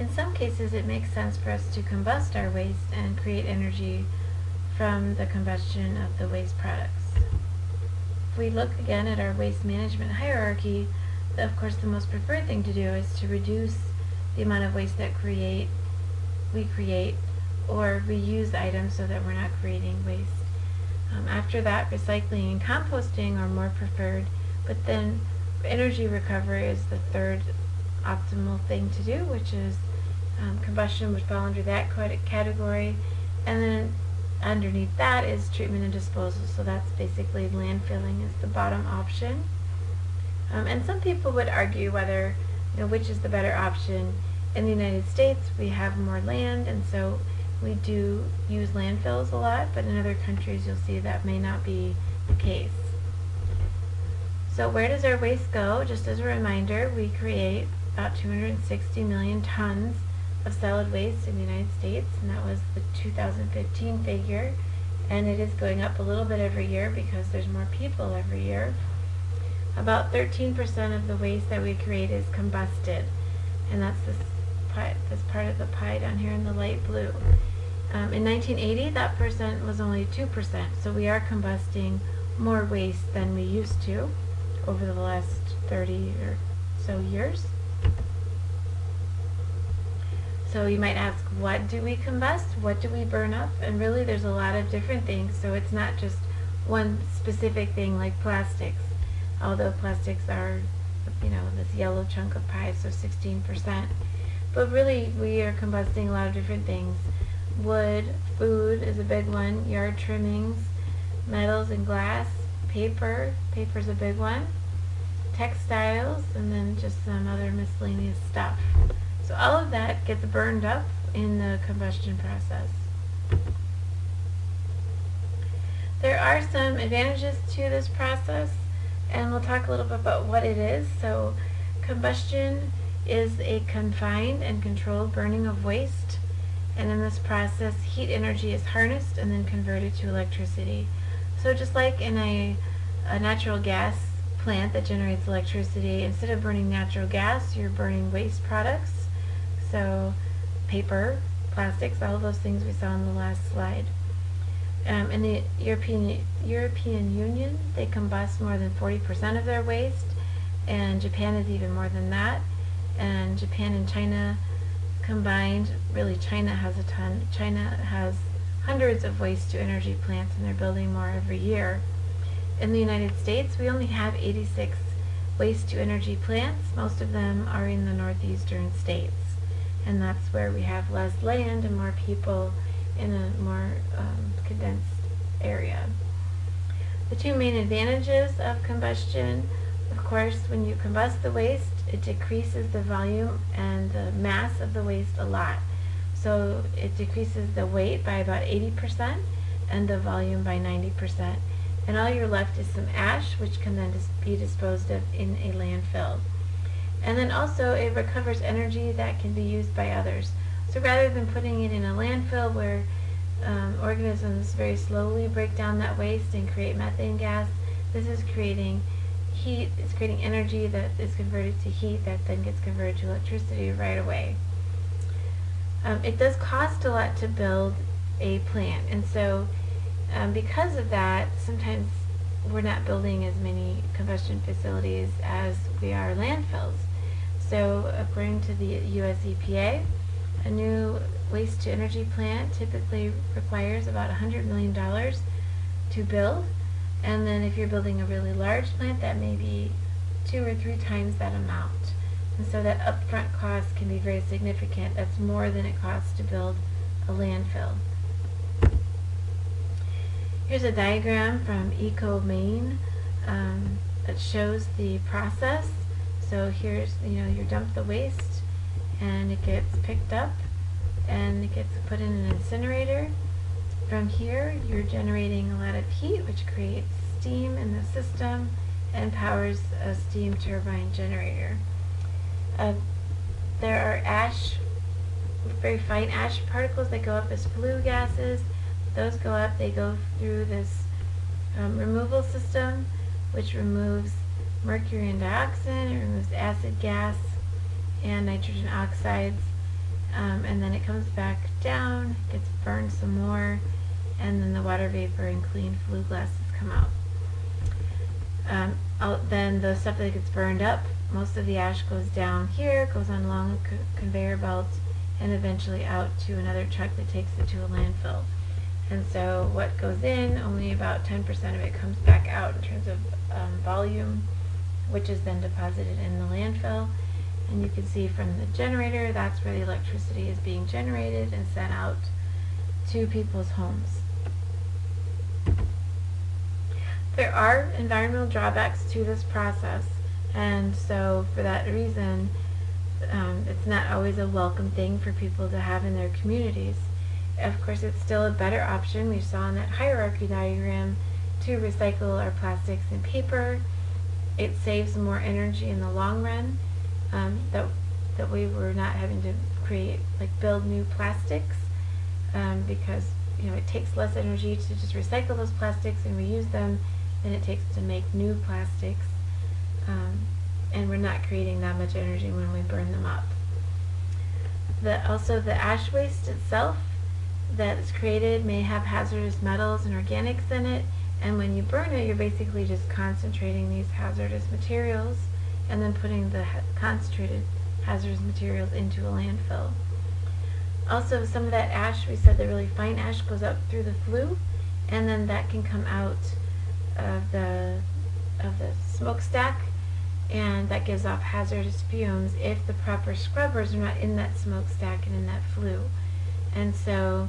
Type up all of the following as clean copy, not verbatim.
In some cases, it makes sense for us to combust our waste and create energy from the combustion of the waste products. If we look again at our waste management hierarchy, of course the most preferred thing to do is to reduce the amount of waste that we create or reuse items so that we're not creating waste. After that, recycling and composting are more preferred, but then energy recovery is the third optimal thing to do, which is combustion would fall under that category, and then underneath that is treatment and disposal, so that's basically landfilling is the bottom option. And some people would argue whether, which is the better option. In the United States, we have more land, and so we do use landfills a lot, but in other countries you'll see that may not be the case. So where does our waste go? Just as a reminder, we create about 260 million tons of solid waste in the United States, and that was the 2015 figure, and it is going up a little bit every year because there's more people every year. About 13% of the waste that we create is combusted, and that's this part of the pie down here in the light blue. In 1980, that percent was only 2%, so we are combusting more waste than we used to over the last 30 or so years. So you might ask, what do we combust? What do we burn up? And really there's a lot of different things, so it's not just one specific thing like plastics, although plastics are, this yellow chunk of pie, so 16%. But really we are combusting a lot of different things. Wood, food is a big one, yard trimmings, metals and glass, paper's a big one, textiles, and then just some other miscellaneous stuff. So all of that gets burned up in the combustion process. There are some advantages to this process, and we'll talk a little bit about what it is. So combustion is a confined and controlled burning of waste, and in this process heat energy is harnessed and then converted to electricity. So just like in a natural gas plant that generates electricity, instead of burning natural gas, you're burning waste products. So paper, plastics, all of those things we saw in the last slide. In the European Union, they combust more than 40% of their waste, and Japan is even more than that. And Japan and China combined, really China has a ton. China has hundreds of waste to energy plants, and they're building more every year. In the United States, we only have 86 waste to energy plants. Most of them are in the northeastern states, and that's where we have less land and more people in a more condensed area. The two main advantages of combustion, of course, when you combust the waste, it decreases the volume and the mass of the waste a lot. So it decreases the weight by about 80% and the volume by 90%. And all you're left is some ash, which can then be disposed of in a landfill. And then also it recovers energy that can be used by others. So rather than putting it in a landfill where organisms very slowly break down that waste and create methane gas, this is creating heat, it's creating energy that is converted to heat that then gets converted to electricity right away. It does cost a lot to build a plant, and so because of that, sometimes we're not building as many combustion facilities as we are landfills. So according to the US EPA, a new waste to energy plant typically requires about $100 million to build, and then if you're building a really large plant, that may be 2 or 3 times that amount. And so that upfront cost can be very significant. That's more than it costs to build a landfill. Here's a diagram from Eco Maine that shows the process. So here's, you dump the waste and it gets picked up and it gets put in an incinerator. From here, you're generating a lot of heat, which creates steam in the system and powers a steam turbine generator. There are very fine ash particles that go up as flue gases. Those go up, they go through this removal system, which removes mercury and dioxin, it removes acid gas and nitrogen oxides, and then it comes back down, gets burned some more, and then the water vapor and clean flue gases come out. Then the stuff that gets burned up, most of the ash goes down here, goes on long conveyor belts, and eventually out to another truck that takes it to a landfill. And so what goes in, only about 10% of it comes back out in terms of volume, which is then deposited in the landfill. And you can see from the generator, that's where the electricity is being generated and sent out to people's homes. There are environmental drawbacks to this process, and so for that reason, it's not always a welcome thing for people to have in their communities. Of course, it's still a better option, we saw in that hierarchy diagram, to recycle our plastics and paper. It saves more energy in the long run, that way we're not having to build new plastics, because it takes less energy to just recycle those plastics and reuse them than it takes to make new plastics, and we're not creating that much energy when we burn them up. Also, the ash waste itself that is created may have hazardous metals and organics in it, and when you burn it, you're basically just concentrating these hazardous materials and then putting the concentrated hazardous materials into a landfill. Also, some of that ash, we said the really fine ash goes up through the flue, and then that can come out of the smokestack, and that gives off hazardous fumes if the proper scrubbers are not in that smokestack and in that flue. And so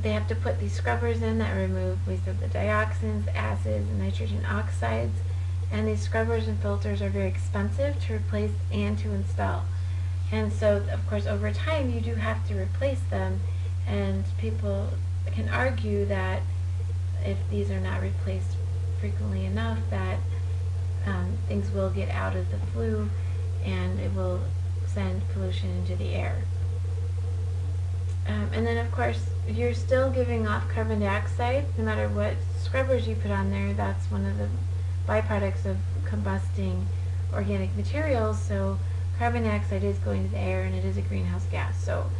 they have to put these scrubbers in that remove, we said, the dioxins, acids, and nitrogen oxides, and these scrubbers and filters are very expensive to replace and to install. And so, of course, over time you do have to replace them, and people can argue that if these are not replaced frequently enough, that things will get out of the flue and it will send pollution into the air. And then, of course, you're still giving off carbon dioxide no matter what scrubbers you put on there. That's one of the byproducts of combusting organic materials. So carbon dioxide is going to the air, and it is a greenhouse gas. So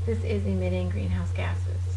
this is emitting greenhouse gases.